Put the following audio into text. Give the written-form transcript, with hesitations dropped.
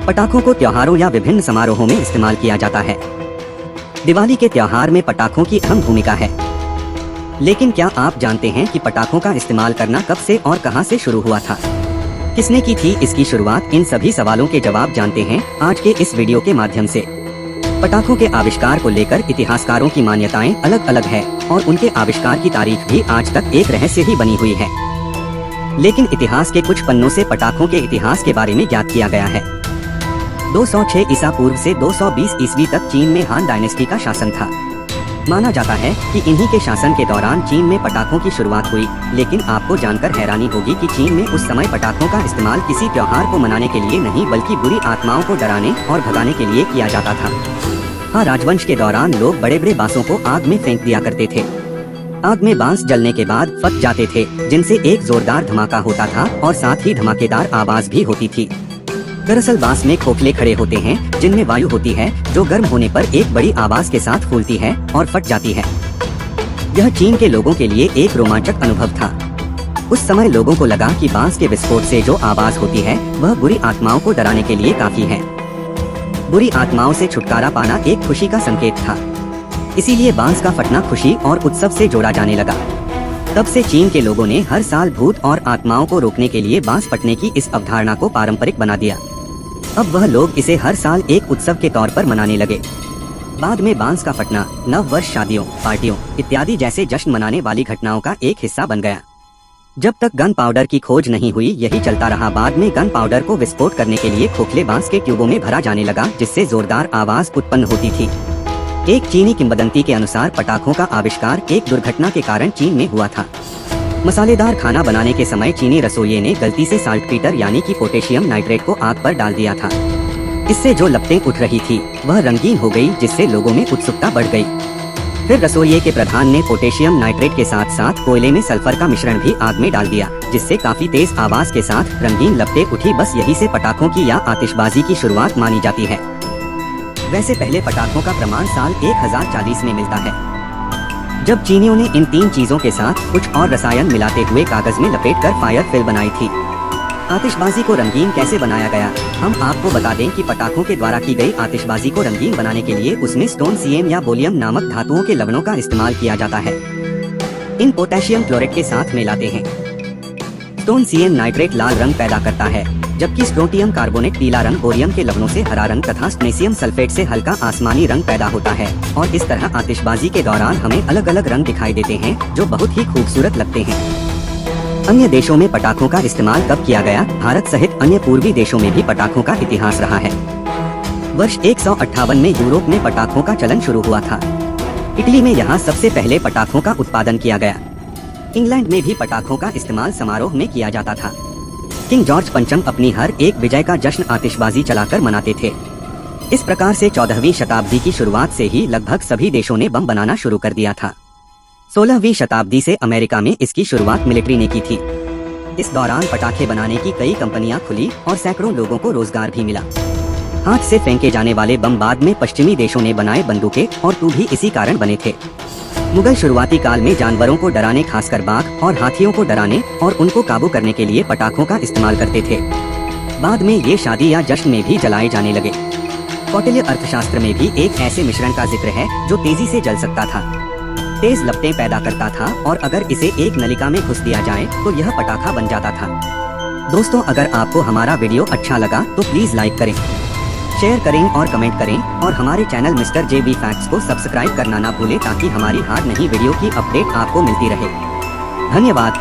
पटाखों को त्योहारों या विभिन्न समारोहों में इस्तेमाल किया जाता है। दिवाली के त्योहार में पटाखों की अहम भूमिका है। लेकिन क्या आप जानते हैं कि पटाखों का इस्तेमाल करना कब से और कहां से शुरू हुआ था? किसने की थी इसकी शुरुआत? इन सभी सवालों के जवाब जानते हैं आज के इस वीडियो के माध्यम से। पटाखों के आविष्कार को लेकर इतिहासकारों की मान्यताएं अलग अलग है और उनके आविष्कार की तारीख भी आज तक एक रहस्य ही बनी हुई है। लेकिन इतिहास के कुछ पन्नों से पटाखों के इतिहास के बारे में ज्ञात किया गया है। 206 ईसा पूर्व से 220 ईस्वी तक चीन में हान डायनेस्टी का शासन था। माना जाता है कि इन्हीं के शासन के दौरान चीन में पटाखों की शुरुआत हुई। लेकिन आपको जानकर हैरानी होगी कि चीन में उस समय पटाखों का इस्तेमाल किसी त्योहार को मनाने के लिए नहीं बल्कि बुरी आत्माओं को डराने और भगाने के लिए किया जाता था। हाँ, राजवंश के दौरान लोग बड़े बड़े बांसों को आग में फेंक दिया करते थे। आग में बांस जलने के बाद फट जाते थे, जिनसे एक जोरदार धमाका होता था और साथ ही धमाकेदार आवाज भी होती थी। दरअसल बांस में खोखले खड़े होते हैं जिनमें वायु होती है जो गर्म होने पर एक बड़ी आवाज के साथ फूलती है और फट जाती है। यह चीन के लोगों के लिए एक रोमांचक अनुभव था। उस समय लोगों को लगा कि बांस के विस्फोट से जो आवाज होती है वह बुरी आत्माओं को डराने के लिए काफी है। बुरी आत्माओं से छुटकारा पाना एक खुशी का संकेत था, इसीलिए बांस का फटना खुशी और उत्सव से जोड़ा जाने लगा। तब से चीन के लोगों ने हर साल भूत और आत्माओं को रोकने के लिए बांस फटने की इस अवधारणा को पारंपरिक बना दिया। अब वह लोग इसे हर साल एक उत्सव के तौर पर मनाने लगे। बाद में बांस का फटना नव वर्ष, शादियों, पार्टियों इत्यादि जैसे जश्न मनाने वाली घटनाओं का एक हिस्सा बन गया। जब तक गन पाउडर की खोज नहीं हुई यही चलता रहा। बाद में गन पाउडर को विस्फोट करने के लिए खोखले बांस के ट्यूबों में भरा जाने लगा, जिससे जोरदार आवाज उत्पन्न होती थी। एक चीनी किंवदंती के अनुसार पटाखों का आविष्कार एक दुर्घटना के कारण चीन में हुआ था। मसालेदार खाना बनाने के समय चीनी रसोइये ने गलती से साल्टपीटर यानी कि पोटेशियम नाइट्रेट को आग पर डाल दिया था। इससे जो लपटें उठ रही थी वह रंगीन हो गई, जिससे लोगों में उत्सुकता बढ़ गई। फिर रसोइये के प्रधान ने पोटेशियम नाइट्रेट के साथ साथ कोयले में सल्फर का मिश्रण भी आग में डाल दिया, जिससे काफी तेज आवाज के साथ रंगीन लपटें उठी। बस यही से पटाखों की या आतिशबाजी की शुरुआत मानी जाती है। वैसे पहले पटाखों का प्रमाण साल 1040 में मिलता है, जब चीनियों ने इन तीन चीजों के साथ कुछ और रसायन मिलाते हुए कागज में लपेटकर फायर फिल बनाई थी। आतिशबाजी को रंगीन कैसे बनाया गया? हम आपको बता दें कि पटाखों के द्वारा की गई आतिशबाजी को रंगीन बनाने के लिए उसमें स्टोनसियम या बोलियम नामक धातुओं के लवणों का इस्तेमाल किया जाता है। इन पोटेशियम क्लोराइड के साथ मिलाते हैं। स्टोनसियम नाइट्रेट लाल रंग पैदा करता है, जबकि स्ट्रोंटियम कार्बोनेट पीला रंग, बोरियम के लवणों से हरा रंग तथा स्टोनेशियम सल्फेट से हल्का आसमानी रंग पैदा होता है। और इस तरह आतिशबाजी के दौरान हमें अलग अलग रंग दिखाई देते हैं जो बहुत ही खूबसूरत लगते हैं। अन्य देशों में पटाखों का इस्तेमाल कब किया गया? भारत सहित अन्य पूर्वी देशों में भी पटाखों का इतिहास रहा है। वर्ष 158 में यूरोप में पटाखों का चलन शुरू हुआ था। इटली में यहाँ सबसे पहले पटाखों का उत्पादन किया गया। इंग्लैंड में भी पटाखों का इस्तेमाल समारोह में किया जाता था। किंग जॉर्ज पंचम अपनी हर एक विजय का जश्न आतिशबाजी चलाकर मनाते थे। इस प्रकार से 14वीं शताब्दी की शुरुआत से ही लगभग सभी देशों ने बम बनाना शुरू कर दिया था। 16वीं शताब्दी से अमेरिका में इसकी शुरुआत मिलिट्री ने की थी। इस दौरान पटाखे बनाने की कई कंपनियां खुली और सैकड़ों लोगों को रोजगार भी मिला। हाथ से फेंके जाने वाले बम बाद में पश्चिमी देशों ने बनाए बंदूकें और तू भी इसी कारण बने थे। मुगल शुरुआती काल में जानवरों को डराने, खासकर बाघ और हाथियों को डराने और उनको काबू करने के लिए पटाखों का इस्तेमाल करते थे। बाद में ये शादी या जश्न में भी जलाए जाने लगे। कौटिल्य अर्थशास्त्र में भी एक ऐसे मिश्रण का जिक्र है जो तेजी से जल सकता था, तेज लपटें पैदा करता था और अगर इसे एक नलिका में घुस दिया जाए तो यह पटाखा बन जाता था। दोस्तों, अगर आपको हमारा वीडियो अच्छा लगा तो प्लीज लाइक करें, शेयर करें और कमेंट करें और हमारे चैनल मिस्टर JB फैक्ट्स को सब्सक्राइब करना ना भूलें ताकि हमारी हर नई वीडियो की अपडेट आपको मिलती रहे। धन्यवाद।